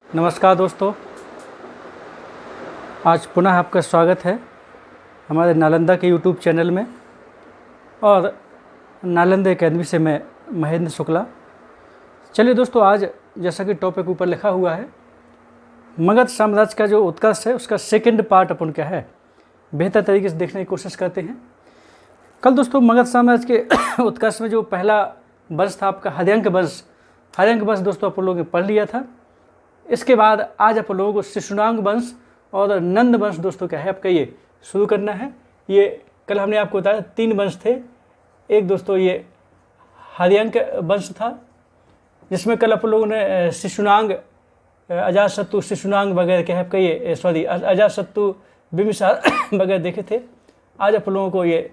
नमस्कार दोस्तों, आज पुनः आपका स्वागत है हमारे नालंदा के यूट्यूब चैनल में। और नालंदा एकेडमी से मैं महेंद्र शुक्ला। चलिए दोस्तों, आज जैसा कि टॉपिक ऊपर लिखा हुआ है, मगध साम्राज्य का जो उत्कर्ष है उसका सेकंड पार्ट अपन क्या है बेहतर तरीके से देखने की कोशिश करते हैं। कल दोस्तों मगध साम्राज्य के उत्कर्ष में जो पहला वंश था आपका हर्यंक वंश दोस्तों अपन लोगों ने पढ़ लिया था। इसके बाद आज आप लोगों को शिशुनाग वंश और नंद वंश दोस्तों क्या है आपका ये शुरू करना है। ये कल हमने आपको बताया 3 वंश थे। एक दोस्तों ये हर्यंक वंश था, जिसमें कल आप लोगों ने शिशुनाग, अजातशत्रु, शिशुनाग वगैरह क्या है आपका ये अजातशत्रु, बिम्बिसार वगैरह देखे थे। आज आप लोगों को ये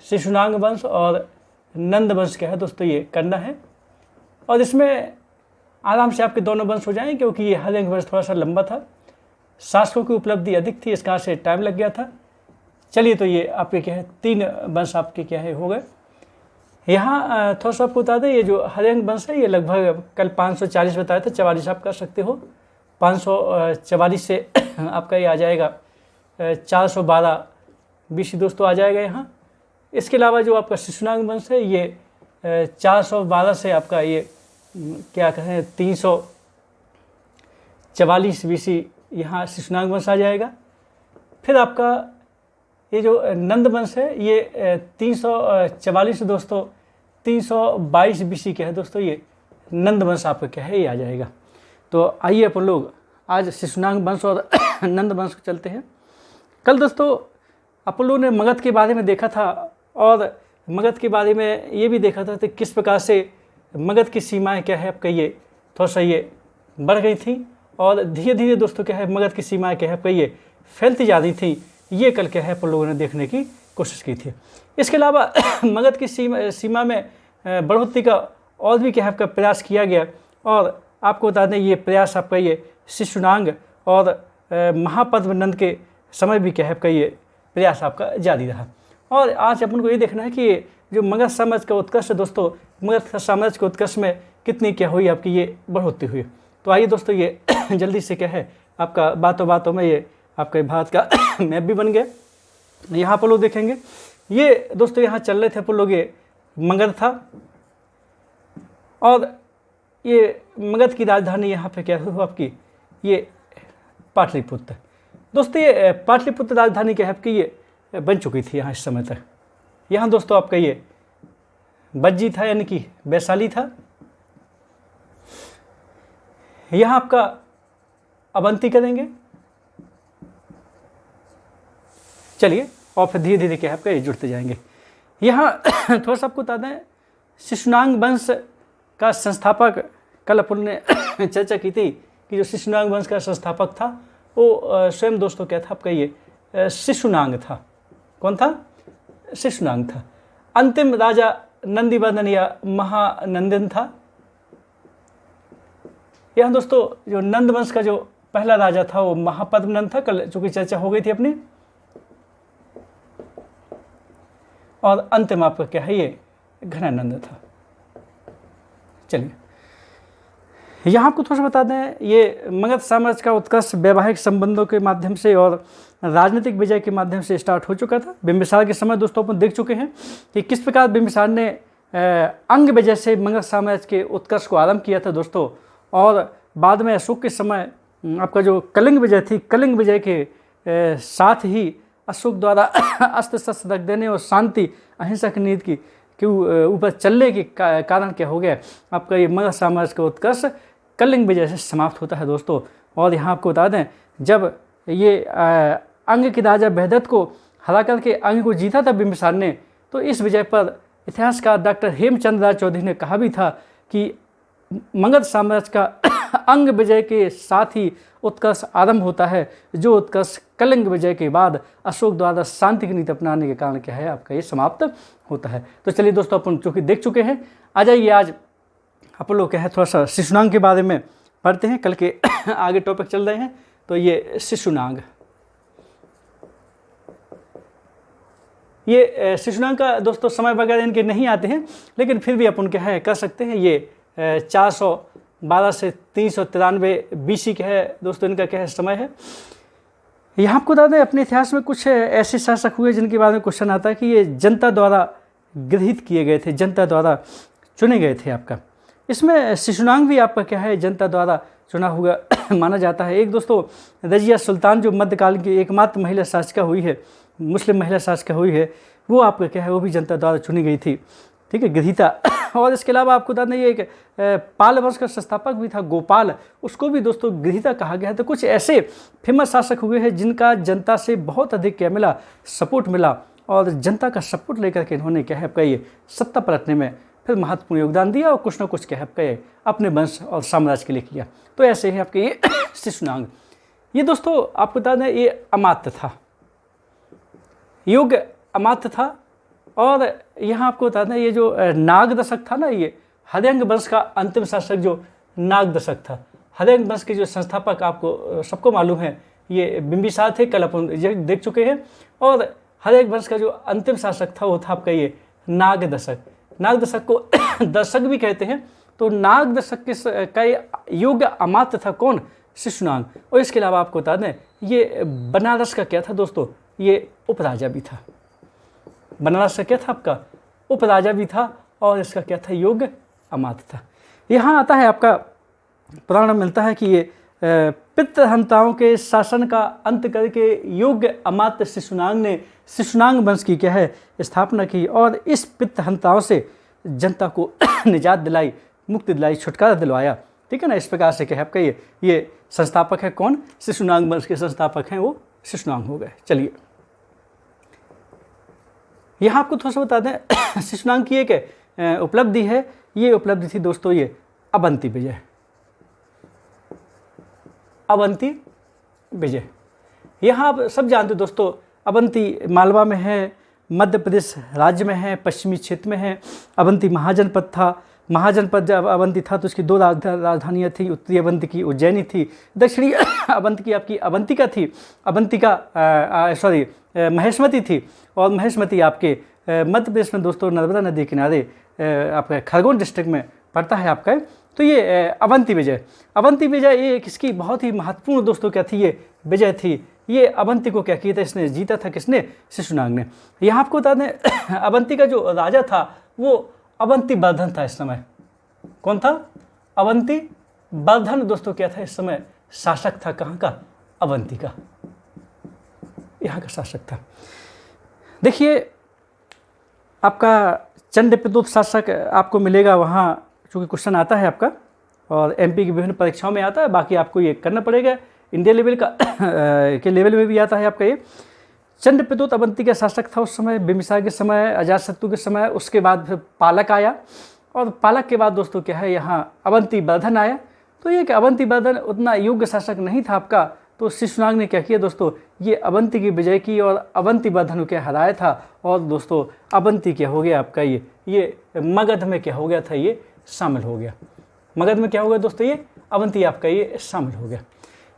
शिशुनाग वंश और नंद वंश क्या है दोस्तों ये करना है। और इसमें आराम से आपके दोनों वंश हो जाएंगे, क्योंकि ये हर्यंक वंश थोड़ा सा लंबा था, शासकों की उपलब्धि अधिक थी, इस कारण से टाइम लग गया था। चलिए, तो ये आपके क्या है 3 वंश आपके क्या है हो गए। यहाँ थोड़ा सा आपको बता दें, ये जो हर्यंक वंश है ये लगभग कल 540 बताया था, 44 आप कर सकते हो। 544 से आपका ये आ जाएगा 412 BC दोस्तों आ जाएगा यहाँ। इसके अलावा जो आपका शिशुनाग वंश है ये 412 से आपका ये क्या कहें 344 BC यहाँ शिशुनाग वंश आ जाएगा। फिर आपका ये जो नंद वंश है ये 344 दोस्तों 322 BC क्या है दोस्तों ये नंद वंश आपका क्या है ये आ जाएगा। तो आइए अपन लोग आज शिशुनाग वंश और नंद वंश को चलते हैं। कल दोस्तों अपन लोगों ने मगध के बारे में देखा था, और मगध के बारे में ये भी देखा था कि किस प्रकार से मगध की सीमाएं क्या है आपका ये थोड़ा सा ये बढ़ गई थी, और धीरे धीरे दोस्तों क्या है मगध की सीमाएं क्या है आपका ये फैलती जा रही थी। ये कल क्या है अपन लोगों ने देखने की कोशिश की थी। इसके अलावा मगध की सीमा में बढ़ोतरी का और भी क्या है आपका प्रयास किया गया, और आपको बता दें ये प्रयास आपका ये शिशुनाग और महापद्मनंद के समय भी क्या है आपका ये प्रयास आपका जारी रहा। और आज अपन को ये देखना है कि जो मगध साम्राज्य का उत्कर्ष है दोस्तों, मगध साम्राज्य के उत्कर्ष में कितनी क्या हुई आपकी ये बढ़ोतरी हुई। तो आइए दोस्तों ये जल्दी से क्या है आपका बातों बातों में ये आपका भारत का मैप भी बन गया। यहाँ पर लोग देखेंगे ये दोस्तों यहाँ चल रहे थे अपन लोग, ये मगध था, और ये मगध की राजधानी यहाँ पे क्या हुआ आपकी ये पाटलिपुत्र। दोस्तों ये पाटलिपुत्र राजधानी क्या है आपकी ये बन चुकी थी यहाँ इस समय तक। यहाँ दोस्तों आपका ये बज्जी था, यानी कि वैशाली था। यहाँ आपका अवंती करेंगे। चलिए, और फिर धीरे धीरे क्या है आपका ये जुड़ते जाएंगे। यहाँ थोड़ा सा आपको बता दें, शिशुनाग वंश का संस्थापक कल अपन ने चर्चा की थी कि जो शिशुनाग वंश का संस्थापक था वो स्वयं दोस्तों क्या था आपका ये शिशुनाग था। कौन था? शिशुनाग था। अंतिम राजा नंदीवर्धन या महानंदन था। यहाँ दोस्तों जो नंद वंश का जो पहला राजा था वो महापद्मनंद था, कल चूंकि चर्चा हो गई थी अपनी। और अंतिम आपका क्या है ये घनानंद था। चलिए, यहाँ आपको थोड़ा सा बता दें, ये मगध साम्राज्य का उत्कर्ष वैवाहिक संबंधों के माध्यम से और राजनीतिक विजय के माध्यम से स्टार्ट हो चुका था। बिंबिसार के समय दोस्तों अपन देख चुके हैं कि किस प्रकार बिंबिसार ने अंग विजय से मगध साम्राज्य के उत्कर्ष को आरंभ किया था दोस्तों। और बाद में अशोक के समय आपका जो कलिंग विजय थी, कलिंग विजय के साथ ही अशोक द्वारा अस्त्र शस्त्र रख देने और शांति अहिंसक नीति के ऊपर चलने के कारण क्या हो गया आपका ये मगध साम्राज्य का उत्कर्ष कलिंग विजय से समाप्त होता है दोस्तों। और यहाँ आपको बता दें, जब ये अंग के राजा बहदत को हरा करके अंग को जीता था बिंबिसार ने, तो इस विजय पर इतिहासकार डॉक्टर हेमचंद्र राय चौधरी ने कहा भी था कि मगध साम्राज्य का अंग विजय के साथ ही उत्कर्ष आरंभ होता है, जो उत्कर्ष कलिंग विजय के बाद अशोक द्वारा शांति की नीति अपनाने के कारण क्या है आपका ये समाप्त होता है। तो चलिए दोस्तों, अपन चूँकि देख चुके हैं, आ जाइए आज अपन लोग क्या है थोड़ा सा शिशुनाग के बारे में पढ़ते हैं। कल के आगे टॉपिक चल रहे हैं, तो ये शिशुनाग, ये शिशुनाग का दोस्तों समय वगैरह इनके नहीं आते हैं, लेकिन फिर भी अपन क्या है कर सकते हैं। ये 12 से 393 BC के है दोस्तों, इनका क्या है समय है। यहाँ आपको बता दें अपने इतिहास में कुछ ऐसे शासक हुए जिनके बारे में क्वेश्चन आता है कि ये जनता द्वारा गृहीत किए गए थे, जनता द्वारा चुने गए थे आपका। इसमें शिशुनाग भी आपका क्या है जनता द्वारा चुना हुआ माना जाता है। एक दोस्तों रजिया सुल्तान जो मध्यकाल की एकमात्र महिला शासिका हुई है, मुस्लिम महिला शासिका हुई है, वो आपका क्या है वो भी जनता द्वारा चुनी गई थी, ठीक है, गृहीता। और इसके अलावा आपको बता दें ये एक पाल वंश का संस्थापक भी था गोपाल, उसको भी दोस्तों गृहीता कहा गया है। तो कुछ ऐसे फेमस शासक हुए हैं जिनका जनता से बहुत अधिक क्या मिला, सपोर्ट मिला, और जनता का सपोर्ट लेकर के इन्होंने क्या है आपका ये सत्ता पलटने में फिर महत्वपूर्ण योगदान दिया और कुछ ना कुछ क्या है आपका ये अपने वंश और साम्राज्य के लिए किया। तो ऐसे ही आपके ये शिशुनाग, ये दोस्तों आपको बता दें ये अमात्य था, योग्य अमात्य था। और यहाँ आपको बता दें ये जो नाग दशक था ना, ये हर्यंग वंश का अंतिम शासक जो नाग दशक था, हर्यंग वंश के जो संस्थापक आपको सबको मालूम है ये बिंबिसार थे, कल अपन ये देख चुके हैं। और हर्यंग वंश का जो अंतिम शासक था वो था आपका ये नाग दशक। नाग दशक को दशक भी कहते हैं। तो नाग दशक के का योग्य अमात्य था कौन, शिशुनाग। और इसके अलावा आपको बता दें ये बनारस का क्या था दोस्तों, ये उपराजा भी था। बनारस का क्या था आपका उपराजा भी था, और इसका क्या था योग्य अमात्य था। यहाँ आता है आपका पुराण में मिलता है कि ये पितृहंताओं के शासन का अंत करके योग्य अमात्य शिशुनाग ने शिशुनाग वंश की क्या है स्थापना की, और इस पितृहंताओं से जनता को निजात दिलाई, मुक्ति दिलाई, छुटकारा दिलवाया, ठीक है ना। इस प्रकार से क्या है आपका ये संस्थापक है कौन, शिशुनाग वंश के संस्थापक हैं वो शिशुनाग हो गए। चलिए यहाँ आपको थोड़ा सा बता दें शिशुनाग की एक उपलब्धि है, ये उपलब्धि थी दोस्तों ये अवंती विजय। अवंती विजय यहाँ आप सब जानते हो दोस्तों, अवंती मालवा में है, मध्य प्रदेश राज्य में है, पश्चिमी क्षेत्र में है। अवंती महाजनपद था। महाजनपद जब अवंती था तो उसकी 2 राजधानियाँ थी, उत्तरी अवंती की उज्जैनी थी, दक्षिणी अवंती की आपकी अवंतिका थी, अवंतिका महेशमती थी। और महेशमती आपके मध्य प्रदेश में दोस्तों नर्मदा नदी किनारे आपका खरगोन डिस्ट्रिक्ट में पड़ता है आपका। तो ये अवंती विजय, अवंती विजय ये किसकी बहुत ही महत्वपूर्ण दोस्तों क्या थी, ये विजय थी। ये अवंती को क्या किया था, इसने जीता था किसने, शिशुनाग ने। यहाँ आपको बता दें अवंती का जो राजा था वो अवंती वर्धन था। इस समय कौन था, अवंती वर्धन दोस्तों क्या था इस समय शासक था, कहाँ का, अवंती का, यहाँ का शासक था। देखिए आपका चंद्रप्रदूत शासक आपको मिलेगा वहाँ, चूँकि क्वेश्चन आता है आपका और एमपी की विभिन्न परीक्षाओं में आता है, बाकी आपको ये करना पड़ेगा, इंडिया लेवल का के लेवल में भी आता है आपका ये। चंद्रप्रदूत अवंती का शासक था उस समय, बिंबिसार के समय, अजातशत्रु के समय। उसके बाद फिर पालक आया, और पालक के बाद दोस्तों क्या है यहाँ अवंती वर्धन आया। तो ये कि अवंती वर्धन उतना योग्य शासक नहीं था आपका, तो शिशुनाग ने क्या किया दोस्तों, ये अवंती की विजय की और अवंती वर्धन को हराया था। और दोस्तों अवंती क्या हो गया आपका ये मगध में क्या हो गया था, ये शामिल हो गया। मगध में क्या हो गया दोस्तों, ये अवंती आपका ये शामिल हो गया।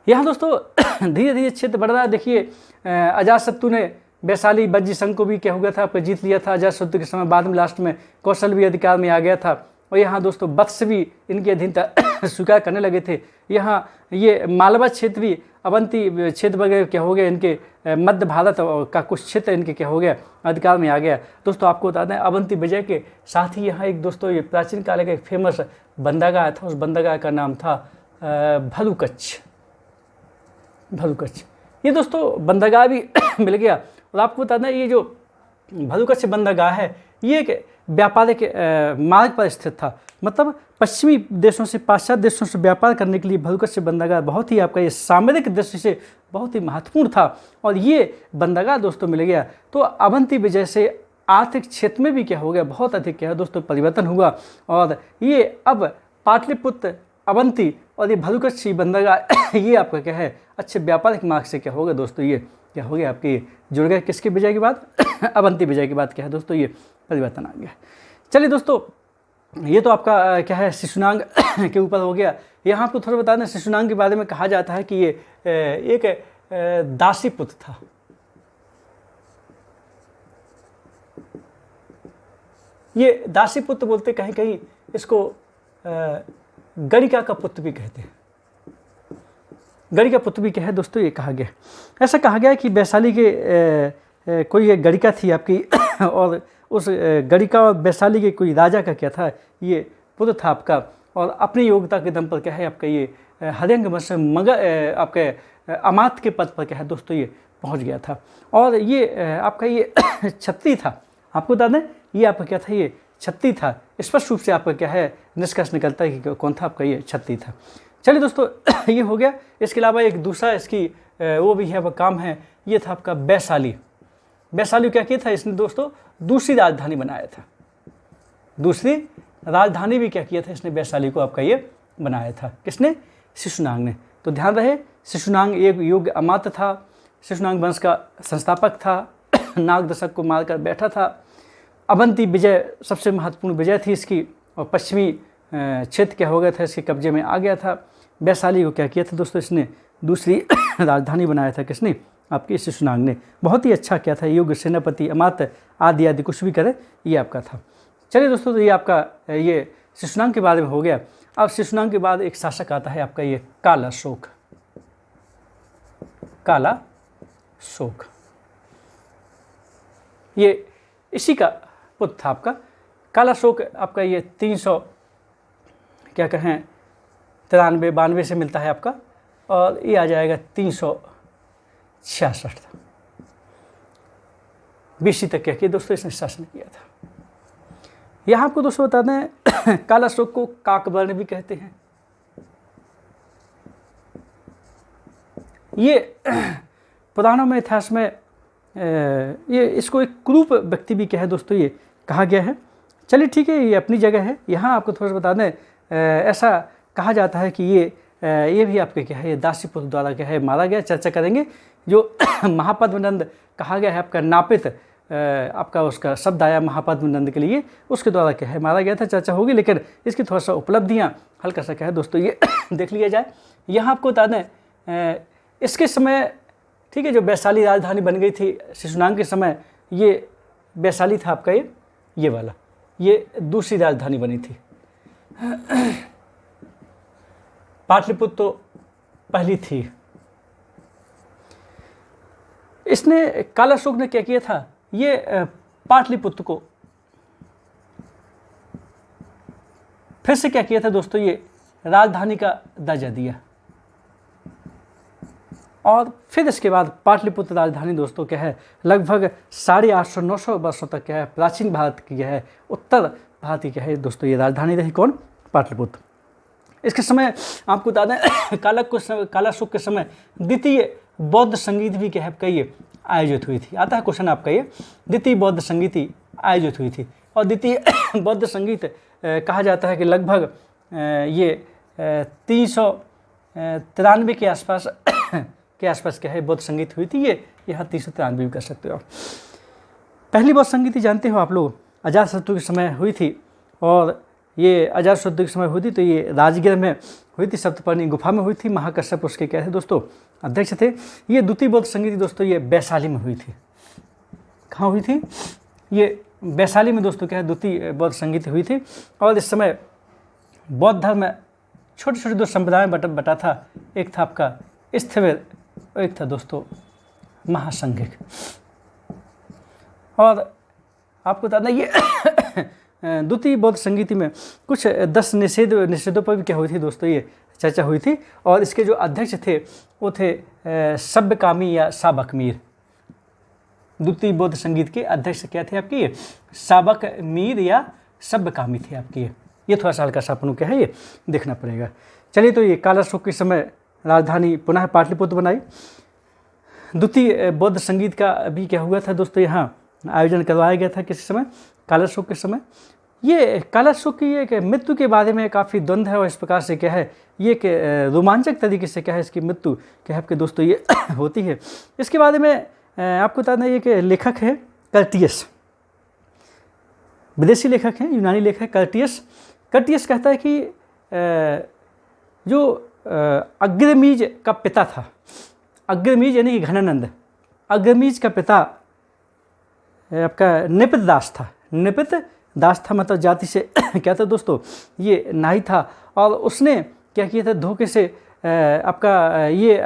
यहाँ दोस्तों धीरे धीरे क्षेत्र बढ़ रहा है। देखिए अजातशत्रु ने वैशाली वज्जी संघ को भी क्या हो गया था आपका जीत लिया था अजातशत्रु के समय। बाद में लास्ट में कौशल भी अधिकार में आ गया था, और यहाँ दोस्तों वत्स भी इनकी अधीनता स्वीकार करने लगे थे। यहाँ ये मालवा क्षेत्र भी अवंती क्षेत्र वगैरह क्या हो गया, इनके मध्य भारत का कुछ क्षेत्र इनके क्या हो गया अधिकार में आ गया। दोस्तों आपको बता दें अवंती विजय के साथ ही यहाँ एक दोस्तों ये प्राचीन काल का एक फेमस बंदरगाह था, उस बंदरगाह का नाम था भलुकच्छ। भलुकच्छ ये दोस्तों बंदरगाह भी मिल गया। और आपको बता दें ये जो भलुकच्छ बंदरगाह है ये एक व्यापारिक मार्ग पर स्थित था। मतलब पश्चिमी देशों से, पाश्चात्य देशों से व्यापार करने के लिए भलुकच्छ बंदरगाह बहुत ही आपका ये सामरिक दृष्टि से बहुत ही महत्वपूर्ण था। और ये बंदरगाह दोस्तों मिल गया तो अवंती विजय से आर्थिक क्षेत्र में भी क्या हो गया, बहुत अधिक क्या है दोस्तों परिवर्तन हुआ। और ये अब पाटलिपुत्र, अवंती और ये भलुकच्छ बंदरगाह ये आपका क्या है अच्छे व्यापारिक मार्ग से क्या होगा दोस्तों, ये क्या हो गया आपके जुड़ गए किसके विजय के बाद अवंती विजय के बाद क्या है दोस्तों ये परिवर्तन आ गया। चलिए दोस्तों ये तो आपका क्या है शिशुनाग के ऊपर हो गया। यहाँ आपको थोड़ा बता दें शिशुनाग के बारे में कहा जाता है कि ये एक दासी पुत्र था। ये दासी पुत्र बोलते कहीं कहीं इसको गणिका का पुत्र भी कहते हैं। गणिका पुत्र भी क्या है दोस्तों, ये कहा गया। ऐसा कहा गया कि वैशाली के कोई एक गणिका थी आपकी और उस गणिका और वैशाली के कोई राजा का क्या था, ये पुत्र था आपका, और अपनी योग्यता के दम पर क्या है आपका ये हरिंग वंश मगर आपके अमात्य के पद पर क्या है दोस्तों ये पहुंच गया था। और ये आपका ये क्षत्रिय था। आपको बता दें ये आपका क्या था, ये क्षत्रिय था। स्पष्ट रूप से आपका क्या है निष्कर्ष निकलता है कि कौन था आपका, ये क्षत्रिय था। चलिए दोस्तों ये हो गया। इसके अलावा एक दूसरा इसकी वो भी है, वो काम है, ये था आपका वैशाली। वैशाली क्या किया था इसने दोस्तों, दूसरी राजधानी बनाया था। दूसरी राजधानी भी क्या किया था इसने, वैशाली को आपका ये बनाया था। किसने, शिशुनाग ने। तो ध्यान रहे शिशुनाग एक योग्य अमात्य था, शिशुनाग वंश का संस्थापक था, नाग दशक को मारकर बैठा था। अवंती विजय सबसे महत्वपूर्ण विजय थी इसकी, और पश्चिमी क्षेत्र क्या हो गया था इसके कब्जे में आ गया था। वैशाली को क्या किया था दोस्तों, इसने दूसरी राजधानी बनाया था। किसने, आपके शिशुनाग ने। बहुत ही अच्छा क्या था, योग्य सेनापति अमात्य आदि आदि कुछ भी करे ये आपका था। चलिए दोस्तों तो ये आपका ये शिशुनाग के बारे में हो गया। अब शिशुनाग के बाद एक शासक आता है आपका ये कालाशोक। कालाशोक ये इसी का पुत्र था आपका। कालाशोक आपका ये 300 क्या कहें 93-92 से मिलता है आपका, और ये आ जाएगा 366 था। BC तक क्या किया दोस्तों इसने शासन किया था। यहाँ आपको दोस्तों बता दें कालाशोक को काकवर्ण भी कहते हैं। ये पुराणों में, इतिहास में ये इसको एक कुरूप व्यक्ति भी क्या है दोस्तों ये कहा गया है। चलिए ठीक है, ये अपनी जगह है। यहाँ आपको थोड़ा सा बता दें ऐसा कहा जाता है कि ये भी आपके क्या है ये दासीपुत्र द्वारा क्या है मारा गया। चर्चा करेंगे। जो महापद्मनंद कहा गया है आपका नापित आपका उसका शब्द आया महापद्मनंद के लिए, उसके द्वारा क्या है मारा गया था। चर्चा होगी, लेकिन इसकी थोड़ा सा उपलब्धियाँ हल्का सा क्या है दोस्तों ये देख लिया जाए। यहाँ आपको बता दें इसके समय ठीक है जो वैशाली राजधानी बन गई थी शिशुनाग के समय, ये वैशाली था आपका ये वाला, ये दूसरी राजधानी बनी थी। पाटलिपुत्र तो पहली थी। इसने कालाशोक ने क्या किया था, ये पाटलिपुत्र को फिर से क्या किया था दोस्तों, ये राजधानी का दर्जा दिया। और फिर इसके बाद पाटलिपुत्र राजधानी दोस्तों क्या है लगभग 850-900 वर्षों तक क्या है प्राचीन भारत की क्या है उत्तर भारत की क्या है दोस्तों ये राजधानी रही। कौन, पाटलिपुत्र। इसके समय आपको बता दें कालाशोक के समय द्वितीय बौद्ध संगीत भी क्या है आपका ये आयोजित हुई थी। आता है क्वेश्चन आपका ये, द्वितीय बौद्ध संगीत आयोजित हुई थी। और द्वितीय बौद्ध संगीत कहा जाता है कि लगभग ये 393 के आसपास क्या है बौद्ध संगीत हुई थी। ये यहाँ 393 भी कर सकते हो। पहली बौद्ध संगीत जानते हो आप लोग अजातशत्रु के समय हुई थी, और ये अजातशत्रु के समय हुई थी तो ये राजगीर में हुई थी, सप्तपर्णी गुफा में हुई थी। महाकश्यप उसके क्या थे दोस्तों अध्यक्ष थे। ये द्वितीय बौद्ध संगीत दोस्तों ये वैशाली में हुई थी। कहाँ हुई थी, ये वैशाली में दोस्तों क्या है द्वितीय बौद्ध संगीत हुई थी। और इस समय बौद्ध धर्म में छोटे छोटे दो संप्रदाय में बटा था। एक था आपका स्थविर और एक था दोस्तों महासंघिक। और आपको बता दें ये द्वितीय बौद्ध संगीति में कुछ 10 निषेधों पर भी क्या हुई थी दोस्तों ये चर्चा हुई थी। और इसके जो अध्यक्ष थे वो थे सब्बकामी या साबक मीर। द्वितीय बौद्ध संगीत के अध्यक्ष क्या थे आपके ये साबक मीर या सब्बकामी थे आपके ये थोड़ा सा हल्का सा अपन क्या है ये देखना पड़ेगा। चलिए तो ये कालाशोक के समय राजधानी पुनः पाटलिपुत्र बनाई। द्वितीय बौद्ध संगीत का भी क्या हुआ था दोस्तों यहाँ आयोजन करवाया गया था किसी समय कालाशोक के समय। ये कालाशोक की एक मृत्यु के बारे में काफ़ी द्वंद्व है, और इस प्रकार से क्या है ये एक रोमांचक तरीके से क्या है इसकी मृत्यु क्या है आपके दोस्तों ये होती है। इसके बारे में आपको बता दें एक लेखक है कर्टियस, विदेशी लेखक हैं, यूनानी लेखक कर्टियस। कर्टियस कहता है कि जो अग्रमीज का पिता था, अग्रमीज यानी कि घनानंद, अग्रमीज का पिता आपका निपित दास था। निपित दास था, मतलब जाति से क्या था दोस्तों, ये नाई था। और उसने क्या किया था, धोखे से आपका ये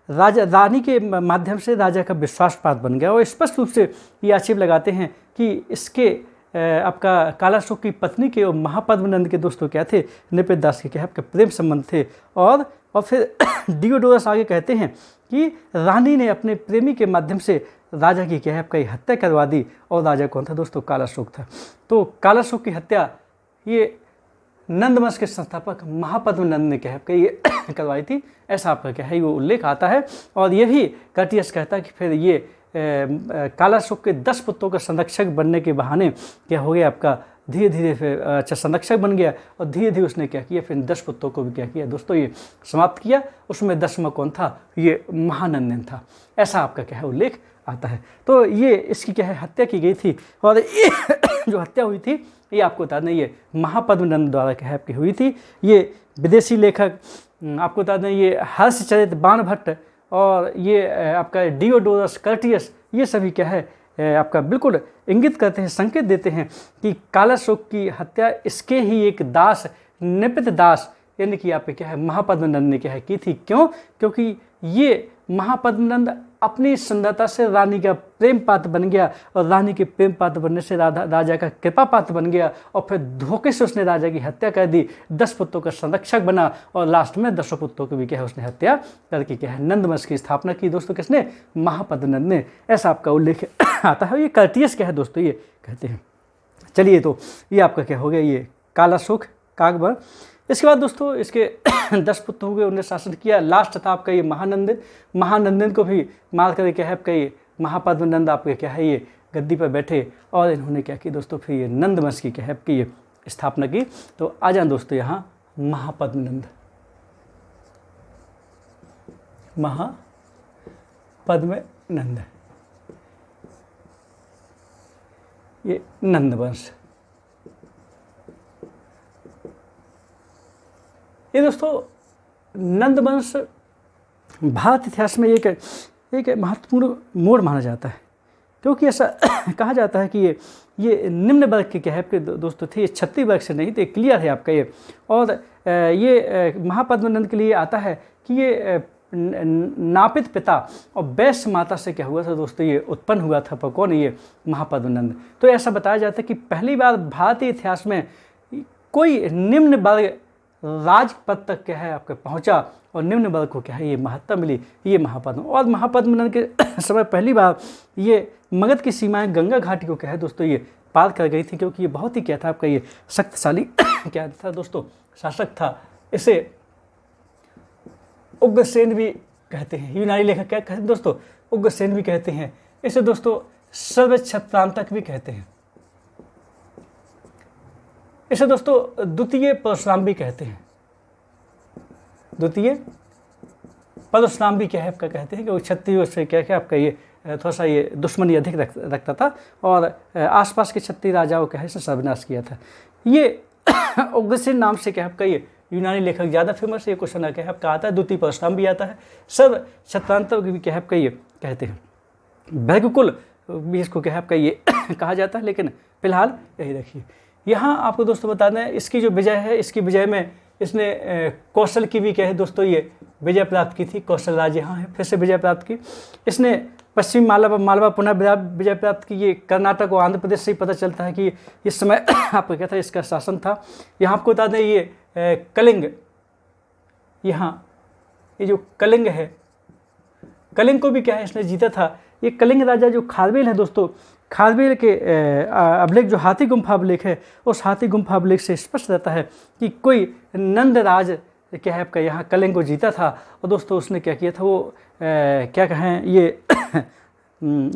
राजा रानी के माध्यम से राजा का विश्वास पात्र बन गया। और स्पष्ट रूप से ये आक्षेप लगाते हैं कि इसके आपका कालाशोक की पत्नी के और महापद्मनंद के दोस्तों क्या थे, नृपति दास के क्या है आपके प्रेम संबंध थे। और फिर डियोडोरस आगे कहते हैं कि रानी ने अपने प्रेमी के माध्यम से राजा की क्या है आपका हत्या करवा दी। और राजा कौन था दोस्तों, कालाशोक था। तो कालाशोक की हत्या ये नंदवंश के संस्थापक महापद्मनंद ने क्या है आपका ये करवाई थी, ऐसा आपका क्या है वो उल्लेख आता है। और ये भी कर्टियस कहता है कि फिर ये कालाशोक के 10 पुत्रों का संरक्षक बनने के बहाने क्या हो गया आपका, धीरे धीरे फिर अच्छा संरक्षक बन गया। और धीरे धीरे उसने क्या किया, फिर 10 पुत्रों को भी क्या किया दोस्तों ये समाप्त किया। उसमें 10वां कौन था, ये महानंदन था, ऐसा आपका क्या है उल्लेख आता है। तो ये इसकी क्या है हत्या की गई थी। और ये जो हत्या हुई थी ये आपको बता दें ये महापद्मनंद द्वारा क्या है आपकी हुई थी। ये विदेशी लेखक आपको बता दें ये हर्षचरित बाणभट्ट और ये आपका डियोडोरस कर्टियस, ये सभी क्या है आपका बिल्कुल इंगित करते हैं, संकेत देते हैं कि कालाशोक की हत्या इसके ही एक दास नृपति दास यानी कि आप क्या है महापद्मनंद ने क्या है की थी। क्यों? क्योंकि ये महापद्मनंद अपनी सुंदरता से रानी का प्रेम पात्र बन गया। और रानी के प्रेम पात्र बनने से राजा का कृपा पात्र बन गया। और फिर धोखे से उसने राजा की हत्या कर दी, 10 पुत्रों का संरक्षक बना। और लास्ट में 10 पुत्रों की भी क्या है उसने हत्या करके क्या है नंदवंश की स्थापना की दोस्तों, किसने, महापद्मनंद ने, ऐसा आपका उल्लेख आता है। ये कर्टियस क्या है दोस्तों ये कहते हैं। चलिए तो ये आपका क्या हो गया, ये कालाशोक काकबर। इसके बाद दोस्तों इसके 10 पुत्र हुए, उन्हें शासन किया। लास्ट था आपका ये महानंदन। महानंदन को भी मार कर क्या है आपका ये महापद्मनंद आपके क्या है ये गद्दी पर बैठे। और इन्होंने क्या की दोस्तों, फिर ये नंदवंश की क्या है आपकी ये स्थापना की। तो आ जाए दोस्तों यहाँ महापद्मनंद, महापद्मनंद, ये नंदवंश। ये दोस्तों नंदवंश भारत इतिहास में एक महत्वपूर्ण मोड़ माना जाता है। क्योंकि ऐसा कहा जाता है कि ये निम्न वर्ग के क्या है आपके दोस्तों थे, ये क्षत्रिय वर्ग से नहीं थे, क्लियर है आपका ये। और ये महापद्मनंद के लिए आता है कि ये नापित पिता और वैश्य माता से क्या हुआ था दोस्तों, ये उत्पन्न हुआ था। पर कौन, ये महापद्मनंद। तो ऐसा बताया जाता है कि पहली बार भारतीय इतिहास में कोई निम्न वर्ग राजपद तक क्या है आपके पहुंचा और निम्न वर्ग को क्या है ये महत्ता मिली, ये महापद्म। और महापद्मनंद के समय पहली बार ये मगध की सीमाएं गंगा घाटी को क्या है दोस्तों ये पार कर गई थी। क्योंकि ये बहुत ही क्या था आपका ये शक्तिशाली क्या था दोस्तों, शासक था। इसे उग्रसेन भी कहते हैं, यूनानी लेखक क्या कहते हैं दोस्तों, उग्रसेन भी कहते हैं। इसे दोस्तों सर्वक्षत्रांतक भी कहते हैं। इसे दोस्तों द्वितीय परशुराम भी कहते हैं। द्वितीय परशुराम भी क्या है आपका कहते हैं कि वो क्षत्रियों से क्या क्या आपका ये थोड़ा सा ये दुश्मनी अधिक रखता था। और आसपास के क्षत्रिय राजाओं क्या है इसे सर्वनाश किया था। ये उग्रसेन नाम से क्या आपका ये यूनानी लेखक ज़्यादा फेमस है। ये क्वेश्चन क्या है आपका आता है, द्वितीय परशुराम भी आता है, सर्व क्षत्रांतक भी क्या है आपका ये कहते हैं। भृगुकुल भी इसको क्या है आपका ये कहा जाता है। लेकिन फिलहाल यही रखिए। यहाँ आपको दोस्तों बता दें इसकी जो विजय है, इसकी विजय में इसने कौशल की भी क्या है दोस्तों ये विजय प्राप्त की थी। कौशल राज्य यहाँ है, फिर से विजय प्राप्त की। इसने पश्चिमी मालवा पुनः विजय प्राप्त की। ये कर्नाटक और आंध्र प्रदेश से ही पता चलता है कि इस समय आपको क्या था इसका शासन था। यहाँ आपको बता दें ये कलिंग, यहाँ ये जो कलिंग है, कलिंग को भी क्या है इसने जीता था। ये कलिंग राजा जो खारवेल है दोस्तों, खारवेल के अभिलेख जो हाथी गुम्फा अभिलेख है, उस हाथी गुम्फा अभिलेख से स्पष्ट रहता है कि कोई नंदराज क्या है आपका यहाँ कलिंग को जीता था। और दोस्तों उसने क्या किया था, वो क्या कहें ये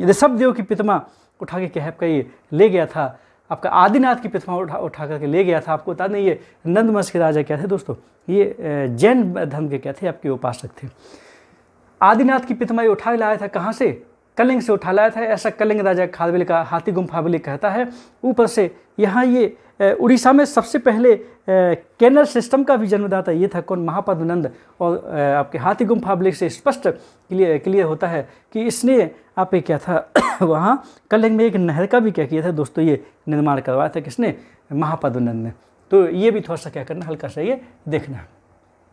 ऋषभदेव की प्रतिमा उठा के क्या है आपका ये ले गया था। आपका आदिनाथ की प्रतिमा उठा करके ले गया था। आपको बता दें ये नंदवंश के राजा क्या थे दोस्तों, ये जैन धर्म के क्या थे आपके उपासक थे। आदिनाथ की प्रतिमा ये उठा लाया था कहाँ से, कलिंग से उठा लाया था, ऐसा कलिंग राजा खारवेल का हाथी गुम्फा बलि कहता है। ऊपर से यहाँ ये उड़ीसा में सबसे पहले कैनल सिस्टम का भी जन्मदाता ये था कौन, महापद्मनंद। और आपके हाथी गुम्फा बलि से स्पष्ट क्लियर होता है कि इसने आप क्या था वहाँ कलिंग में एक नहर का भी क्या किया था दोस्तों, ये निर्माण करवाया था किसने, महापद्मनंद ने। तो ये भी थोड़ा सा क्या करना, हल्का सा ये देखना है।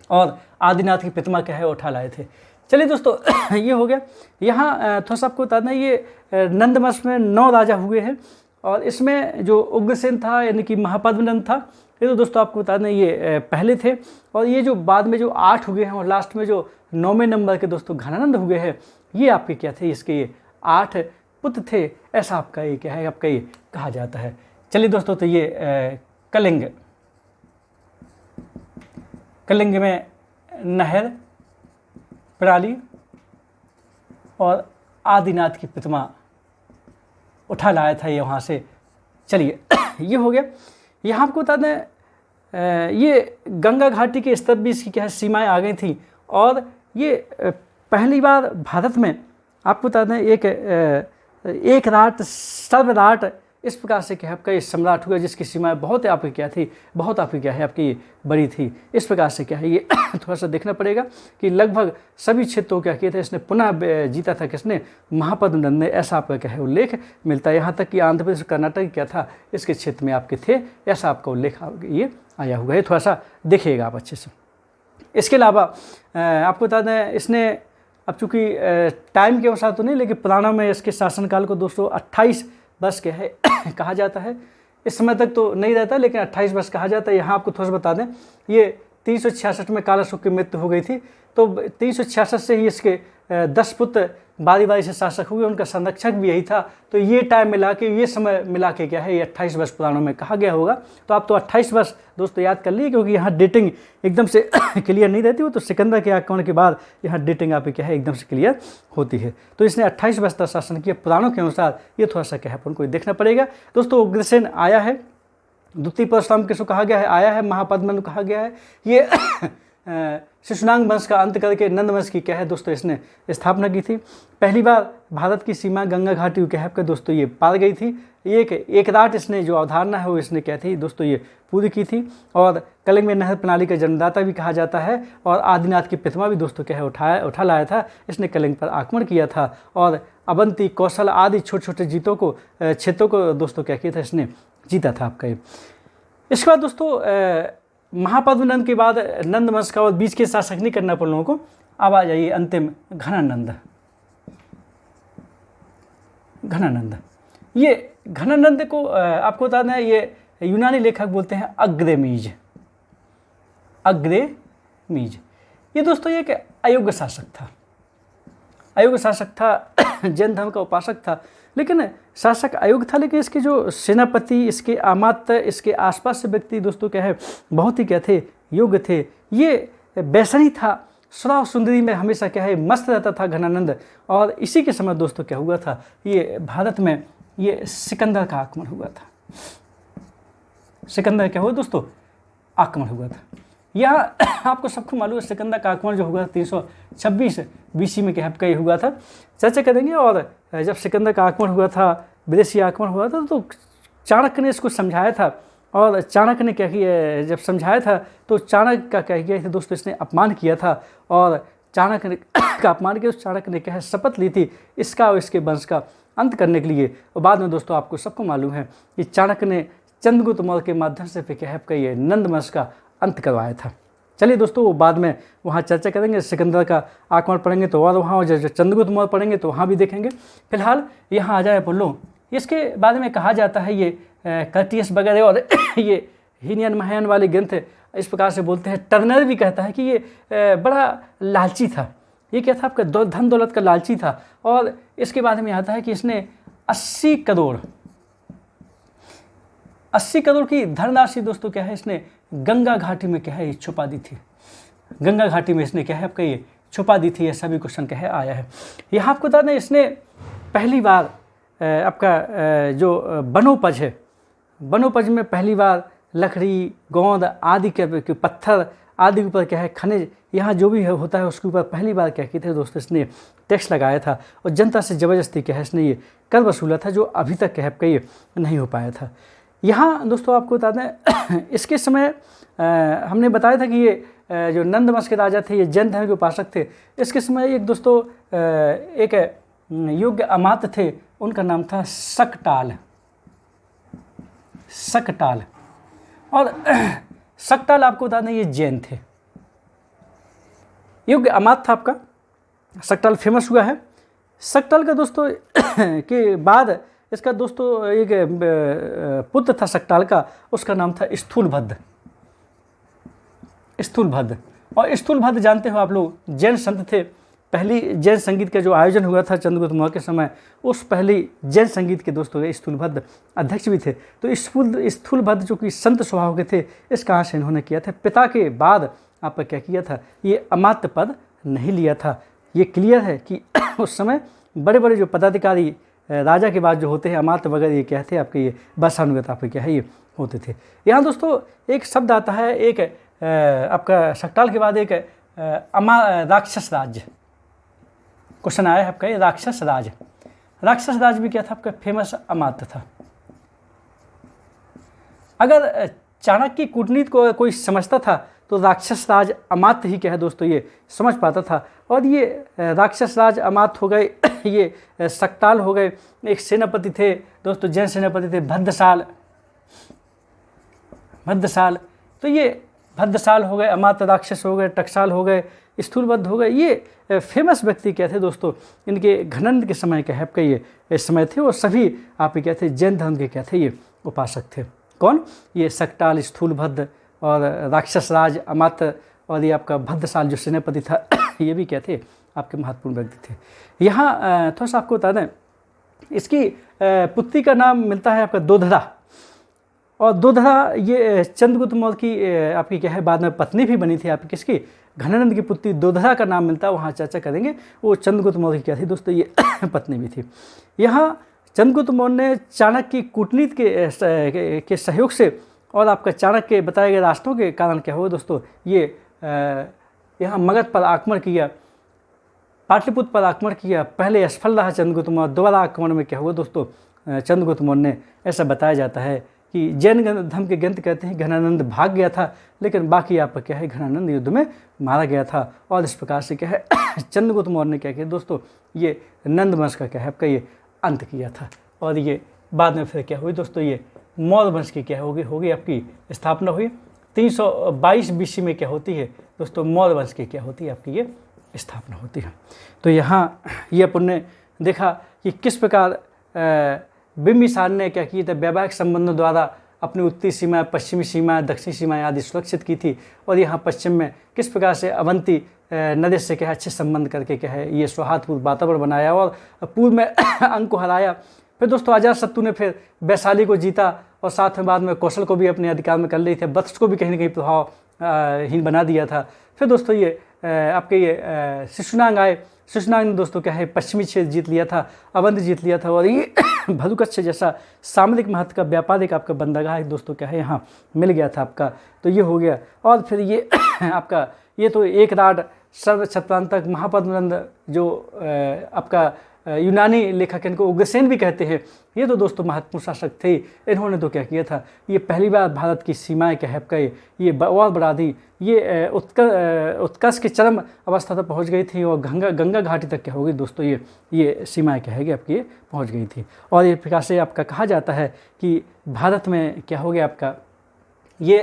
और आदिनाथ की प्रतिमा क्या है उठा लाए थे। चलिए दोस्तों ये हो गया। यहाँ थोड़ा सा आपको बता दें, ये नंद वंश में 9 राजा हुए हैं और इसमें जो उग्रसेन था यानी कि महापद्मनंद था, ये तो दोस्तों आपको बता दें ये पहले थे। और ये जो बाद में जो 8 हुए हैं और लास्ट में जो 9वें नंबर के दोस्तों घनानंद हुए हैं, ये आपके क्या थे, इसके ये 8 पुत्र थे, ऐसा आपका ये क्या है, आपका ये कहा जाता है। चलिए दोस्तों, तो ये कलिंग में नहर प्रणाली और आदिनाथ की प्रतिमा उठा लाया था ये वहाँ से। चलिए ये हो गया। यहाँ आपको बता दें ये गंगा घाटी के स्तर भी इसकी क्या है सीमाएँ आ गई थी। और ये पहली बार भारत में आपको बता दें एक राट सर्वराट इस प्रकार से क्या है आपका ये सम्राट हुआ, जिसकी सीमाएँ बहुत आपकी क्या थी, बहुत आपकी क्या है आपकी बड़ी थी। इस प्रकार से क्या है ये थोड़ा सा देखना पड़ेगा कि लगभग सभी क्षेत्रों क्या किए थे इसने पुनः जीता था किसने, महापद्मनंद ने, ऐसा आपका क्या है उल्लेख मिलता है। यहाँ तक कि आंध्र प्रदेश कर्नाटक क्या था इसके क्षेत्र में आपके थे, ऐसा आपका उल्लेख ये आया हुआ है। थोड़ा सा देखिएगा आप अच्छे से। इसके अलावा आपको बता दें इसने अब चूँकि टाइम के अनुसार तो नहीं, लेकिन पुराणों में इसके शासनकाल को दोस्तों 28 वर्ष क्या है कहा जाता है। इस समय तक तो नहीं रहता, लेकिन 28 वर्ष कहा जाता है। यहाँ आपको थोड़ा सा बता दें, ये 366 में कालाशोक की मृत्यु हो गई थी, तो 366 से ही इसके 10 पुत्र बारी बारी से शासक हुए, उनका संरक्षक भी यही था। तो ये टाइम मिला के, ये समय मिला के क्या है ये 28 वर्ष पुराणों में कहा गया होगा। तो आप तो 28 वर्ष दोस्तों याद कर लिए, क्योंकि यहाँ डेटिंग एकदम से क्लियर नहीं रहती, वो तो सिकंदर के आक्रमण के बाद यहाँ डेटिंग आप क्या है एकदम से क्लियर होती है। तो इसने 28 वर्ष तक शासन किया पुराणों के अनुसार, ये थोड़ा सा क्या है अपन को देखना पड़ेगा। दोस्तों उग्रसेन आया है, द्वितीय परशुराम किसको कहा गया है, आया है, महापद्मनंद कहा गया है। ये शिशुनाग वंश का अंत करके नंद वंश की क्या है दोस्तों इसने स्थापना की थी। पहली बार भारत की सीमा गंगा घाटी क्या है दोस्तों ये पार गई थी। एक राट इसने जो अवधारणा है वो इसने क्या थी दोस्तों ये पूरी की थी। और कलिंग में नहर प्रणाली का जन्मदाता भी कहा जाता है। और आदिनाथ की प्रतिमा भी दोस्तों क्या है उठा लाया था, इसने कलिंग पर आक्रमण किया था। और अवंती, कौशल आदि छोटे छोटे क्षेत्रों को दोस्तों क्या किया था इसने जीता था आपका ये। इसके बाद दोस्तों महापद्मनंद के बाद नंद वंश का और बीच के शासक नहीं करना अपन लोगों को। अब आ जाइए अंतिम घनानंद। ये घनानंद को आपको बता दें ये यूनानी लेखक बोलते हैं अग्रेमीज। ये दोस्तों ये एक अयोग्य शासक था, जैन धर्म का उपासक था। लेकिन शासक अयोग्य था, लेकिन इसके जो सेनापति, इसके अमात्य, इसके आसपास से व्यक्ति दोस्तों क्या है बहुत ही क्या थे, योग्य थे। ये वैसनी था, सुराव सुंदरी में हमेशा क्या है मस्त रहता था घनानंद। और इसी के समय दोस्तों क्या हुआ था, ये भारत में ये सिकंदर का आक्रमण हुआ था। सिकंदर क्या हुआ दोस्तों, आक्रमण हुआ था। यहाँ आपको सबको मालूम है सिकंदर का आक्रमण जो हुआ 326 BC में क्या है हुआ था, चर्चा करेंगे। और जब सिकंदर का आक्रमण हुआ था, विदेशी आक्रमण हुआ था, तो चाणक्य ने इसको समझाया था। और चाणक्य ने क्या किया, जब समझाया था तो चाणक्य का क्या किया था दोस्तों, इसने अपमान किया था। और चाणक्य ने का अपमान किया, चाणक्य ने क्या है शपथ ली थी इसका और इसके वंश का अंत करने के लिए। और बाद में दोस्तों आपको सबको मालूम है कि चाणक्य ने चंद्रगुप्त मौर्य के माध्यम से क्या है ये नंद वंश का अंत करवाया था। चलिए दोस्तों वो बाद में वहाँ चर्चा करेंगे, सिकंदर का आक्रमण पढ़ेंगे तो और वहाँ जब चंद्रगुप्त मौर्य पढ़ेंगे तो वहाँ भी देखेंगे। फिलहाल यहाँ आ जाए बोलो, इसके बारे में कहा जाता है ये कर्टियस वगैरह और ये हीनयान महायान वाले ग्रंथ इस प्रकार से बोलते हैं। टर्नर भी कहता है कि ये बड़ा लालची था। ये क्या था आपका धन दौलत का लालची था। और इसके बारे में आता है कि इसने 80 करोड़ की धनराशि दोस्तों क्या है इसने गंगा घाटी में क्या है छुपा दी थी। गंगा घाटी में इसने क्या है आपका ये छुपा दी थी, ऐसा भी क्वेश्चन क्या है आया है। यहाँ आपको बता दें इसने पहली बार आपका जो वनोपज है, वनोपज में पहली बार लकड़ी, गोंद आदि के पत्थर आदि के ऊपर क्या है खनिज, यहाँ जो भी होता है उसके ऊपर पहली बार क्या किए थे दोस्तों इसने टैक्स लगाया था और जनता से ज़बरदस्ती क्या है इसने ये कर वसूला था, जो अभी तक क्या है ये नहीं हो पाया था। यहाँ दोस्तों आपको बता दें इसके समय हमने बताया था कि ये जो नंद वंश के राजा थे, ये जैन धर्म के उपासक थे। इसके समय एक दोस्तों एक योग्य अमात्य थे, उनका नाम था शकटाल। शकटाल और शकटाल आपको बता दें ये जैन थे। योग्य अमात्य था आपका शकटाल, फेमस हुआ है। शकटाल का दोस्तों के बाद इसका दोस्तों एक पुत्र था शकटाल का, उसका नाम था स्थूलभद्र। स्थूलभद्र और स्थूलभद्र जानते हो आप लोग जैन संत थे। पहली जैन संगीत का जो आयोजन हुआ था चंद्रगुप्त मौर्य के समय, उस पहली जैन संगीत के दोस्तों स्थूलभद्र अध्यक्ष भी थे। तो स्थूलभद्र जो कि संत स्वभाव के थे, इस कारण से इन्होंने किया था। पिता के बाद आप क्या किया था, ये अमात्य पद नहीं लिया था। ये क्लियर है कि उस समय बड़े बड़े जो पदाधिकारी राजा के बाद जो होते हैं अमात्य वगैरह, ये क्या थे आपके ये वंशानुगत आपके क्या है ये होते थे। यहाँ दोस्तों एक शब्द आता है, एक आपका शकटाल के बाद एक राक्षस राज्य क्वेश्चन आया है आपका, ये राक्षस राज। राक्षस राज भी क्या था आपका फेमस अमात्य था। अगर चाणक्य की कूटनीति को कोई समझता था तो राक्षस राज अमात्य ही क्या है दोस्तों ये समझ पाता था। और ये राक्षस राज अमात्य हो गए, ये शकटाल हो गए। एक सेनापति थे दोस्तों, जैन सेनापति थे भद्रसाल। तो ये भद्रसाल हो गए, अमात्य राक्षस हो गए, टकसाल हो गए, स्थूलभद्र हो गए। ये फेमस व्यक्ति क्या थे दोस्तों, इनके घनंद के समय क्या है आपका ये समय थे और सभी आप क्या थे जैन धर्म के क्या थे ये उपासक थे। कौन? ये शकटाल, स्थूलभद्र और राक्षस राज अमात्य और ये आपका भद्रसाल जो सेनापति था ये भी क्या थे आपके महत्वपूर्ण व्यक्ति थे। यहाँ थोड़ा सा आपको बता दें, इसकी पुत्री का नाम मिलता है आपका दोधरा। और दोधरा ये चंद्रगुप्त मौर्य की आपकी क्या है बाद में पत्नी भी बनी थी आपकी, किसकी? घनानंद की पुत्री दोधरा का नाम मिलता है, वहाँ चर्चा करेंगे। वो चंद्रगुप्त मौर्य की क्या थी दोस्तों ये पत्नी भी थी। यहाँ चंद्रगुप्त मौर्य ने चाणक्य की कूटनीति के सहयोग से और आपका चाणक्य के बताए गए रास्तों के कारण क्या हुआ दोस्तों, ये यहाँ मगध पर आक्रमण किया, पाटलिपुत्र पर आक्रमण किया। पहले असफल रहा चंद्रगुप्त मौर्य, दोबारा आक्रमण में क्या हुआ दोस्तों, चंद्रगुप्त मौर्य ने, ऐसा बताया जाता है कि जैन धर्म के ग्रंथ कहते हैं घनानंद भाग गया था, लेकिन बाकी आप क्या है घनानंद युद्ध में मारा गया था। और इस प्रकार से क्या है चंद्रगुप्त मौर्य ने क्या किया दोस्तों, ये नंद वंश का क्या है आपका ये अंत किया था। और ये बाद में फिर क्या हुई दोस्तों, ये मौर्य वंश की क्या होगी आपकी स्थापना हुई। 322 BC में क्या होती है दोस्तों, मौर्य वंश की क्या होती है आपकी ये स्थापना होती है। तो यहाँ ये अपन ने देखा कि किस प्रकार बिंबिसार ने क्या किया था, वैवाहिक संबंधों द्वारा अपनी उत्तरी सीमा, पश्चिमी सीमा, दक्षिणी सीमा आदि सुरक्षित की थी। और यहाँ पश्चिम में किस प्रकार से अवंती नरेश से क्या है अच्छे संबंध करके क्या है ये सौहार्दपूर्ण वातावरण बनाया और पूर्व में अंग को हराया। फिर दोस्तों अजातशत्रु ने फिर वैशाली को जीता और साथ में बाद में कौशल को भी अपने अधिकार में कर ली थे, वत्स को भी कहीं ना कहीं प्रभावहीन बना दिया था। फिर दोस्तों ये आपके ये शिशुनाग आए। शिशुनाग ने दोस्तों क्या है पश्चिमी क्षेत्र जीत लिया था, अवंत जीत लिया था। और ये भद्रुकच्छ जैसा सामरिक महत्व का व्यापारिक आपका बंदरगाह दोस्तों क्या है यहाँ मिल गया था आपका, तो ये हो गया। और फिर ये आपका ये तो एक राड सर्व छत्रांतक महापद्मनंद जो आपका यूनानी लेखक इनको उग्रसेन भी कहते हैं, ये तो दोस्तों महत्वपूर्ण शासक थे। इन्होंने तो क्या किया था, ये पहली बार भारत की सीमाएं क्या है आपका ये और बढ़ा दी। ये उत्कर्ष की चरम अवस्था तक पहुंच गई थी और गंगा घाटी तक क्या हो गई दोस्तों, ये सीमाएं क्या है आपकी पहुंच गई थी। और ये प्रकार से आपका कहा जाता है कि भारत में क्या हो गया आपका ये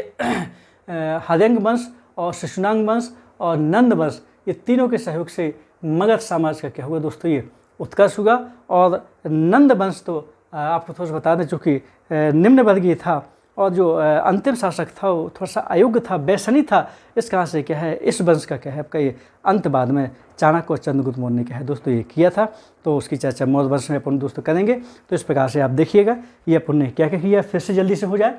हर्यंग वंश और शिशुनाग वंश और नंद वंश, ये तीनों के सहयोग से मगध साम्राज्य का क्या हुआ दोस्तों ये उत्कर्ष हुआ। और नंद वंश तो आपको थोड़ा सा बता दें चूँकि निम्न वर्गीय था और जो अंतिम शासक था वो थोड़ा सा अयोग्य था, वैसनी था। इस कारण से क्या है इस वंश का क्या है आपका ये अंत बाद में चाणक्य और चंद्रगुप्त मौर्य ने क्या है दोस्तों ये किया था। तो उसकी चर्चा मौर्य वंश में अपन दोस्तों करेंगे। तो इस प्रकार से आप देखिएगा ये अपन ने क्या क्या किया, फिर से जल्दी से हो जाए।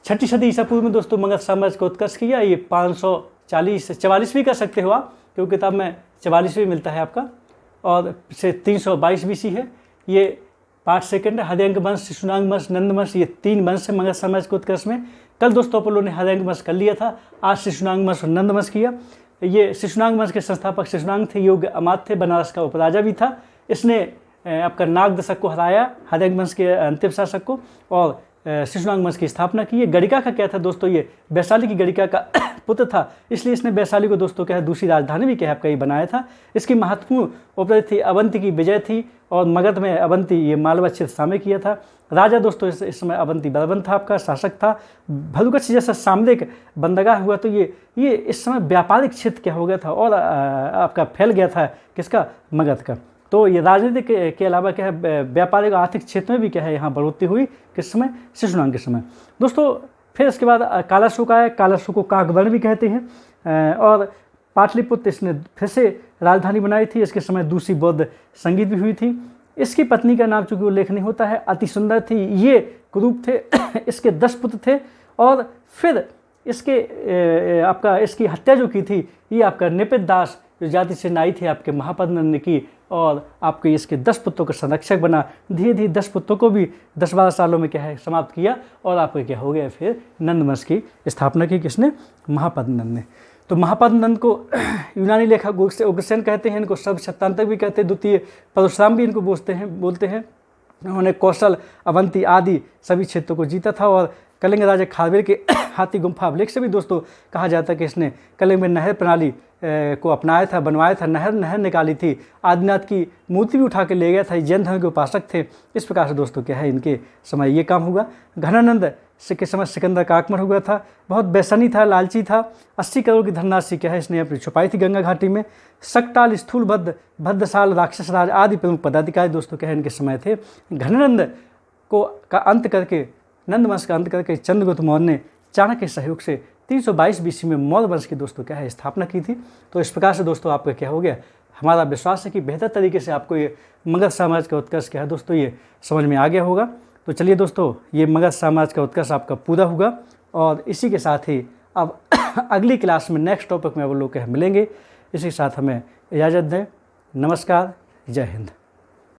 6ठी सदी ईसा पूर्व में दोस्तों मगध साम्राज्य को उत्कर्ष किया। ये 544 भी कर सकते हो आप, क्योंकि किताब में 44 भी मिलता है आपका। और से 322 BC है। ये पार्ट सेकंड है। हर्यंग वंश, शिशुनाग वंश, नंद वंश, ये 3 वंश है मगध साम्राज्य के उत्कर्ष में। कल दोस्तों अपन लोगों ने हरेंग वंश कर लिया था, आज शिशुनाग वंश और नंद वंश किया। ये शिशुनाग वंश के संस्थापक शिशुनाग थे, योग्य अमात्य थे, बनारस का उपराजा भी था। इसने आपका नाग दशक को हराया, हरेंग वंश के अंतिम शासक को, और शिशुनाग वंश की स्थापना की है। गणिका का क्या था दोस्तों, ये वैशाली की गणिका का पुत्र था, इसलिए इसने वैशाली को दोस्तों क्या है दूसरी राजधानी भी क्या है आपका ये बनाया था। इसकी महत्वपूर्ण उपलब्धि थी अवंती की विजय थी, और मगध में अवंती ये मालवा क्षेत्र शामिल किया था। राजा दोस्तों इस समय अवंती बलबन था, आपका शासक था। भलुगच्छ जैसा सामरिक बंदरगाह हुआ तो ये इस समय व्यापारिक क्षेत्र क्या हो गया था, और आपका फैल गया था किसका, मगध का। तो ये राजनीतिक के अलावा क्या है व्यापारिक आर्थिक क्षेत्र में भी क्या है यहाँ बढ़ोतरी हुई, किस समय, शिशुनाग के समय दोस्तों। फिर इसके बाद कालाशोक आया, कालाशोक को काकवर्ण भी कहते हैं, और पाटलिपुत्र इसने फिर से राजधानी बनाई थी। इसके समय दूसरी बौद्ध संगीत भी हुई थी। इसकी पत्नी का नाम चूंकि उल्लेख नहीं होता है, अति सुंदर थी, ये कुरूप थे। इसके 10 पुत्र थे, और फिर इसके आपका इसकी हत्या जो की थी ये आपका निपित दास जो जाति से नाई थे आपके महापद्मनंद ने की, और आपके इसके 10 पुत्रों का संरक्षक बना। धीरे धीरे 10 पुत्रों को भी 10-12 सालों में क्या है समाप्त किया, और आपके क्या हो गया फिर नंद वंश की स्थापना की, किसने, महापद्मनंद ने। तो महापद्मनंद को यूनानी लेखक उग्रसेन कहते हैं, इनको सर्वशक्तांतक भी कहते हैं, द्वितीय परशुराम भी इनको बोलते हैं। उन्होंने कौशल, अवंती आदि सभी क्षेत्रों को जीता था, और कलिंग राजा खारवेल के हाथी गुम्फा अभिलेख से भी दोस्तों कहा जाता है कि इसने कलिंग में नहर प्रणाली को अपनाया था, बनवाया था, नहर निकाली थी, आदिनाथ की मूर्ति भी उठा के ले गया था, जैन धर्म के उपासक थे। इस प्रकार से दोस्तों क्या है इनके समय ये काम हुआ। घनानंद के समय सिकंदर का आक्रमण हुआ था, बहुत बेसनी था, लालची था। 80 करोड़ की धनराशि क्या है इसने अपनी छुपाई थी गंगा घाटी में। सकटाल, स्थूलभद्र, भद्रसाल, राक्षस राज आदि प्रमुख पदाधिकारी दोस्तों क्या है इनके समय थे। घनानंद का अंत करके, नंद वंश का अंत करके चंद्रगुप्त मौर्य ने चाणक्य के सहयोग से 322 BC में मौर्य वंश की दोस्तों क्या है स्थापना की थी। तो इस प्रकार से दोस्तों आपका क्या हो गया, हमारा विश्वास है कि बेहतर तरीके से आपको ये मगध साम्राज्य का उत्कर्ष क्या है दोस्तों ये समझ में आ गया होगा। तो चलिए दोस्तों, ये मगध साम्राज्य का उत्कर्ष आपका पूरा हुआ, और इसी के साथ ही अब अगली क्लास में नेक्स्ट टॉपिक में वो लोग मिलेंगे। इसी के साथ हमें इजाज़त दें। नमस्कार, जय हिंद।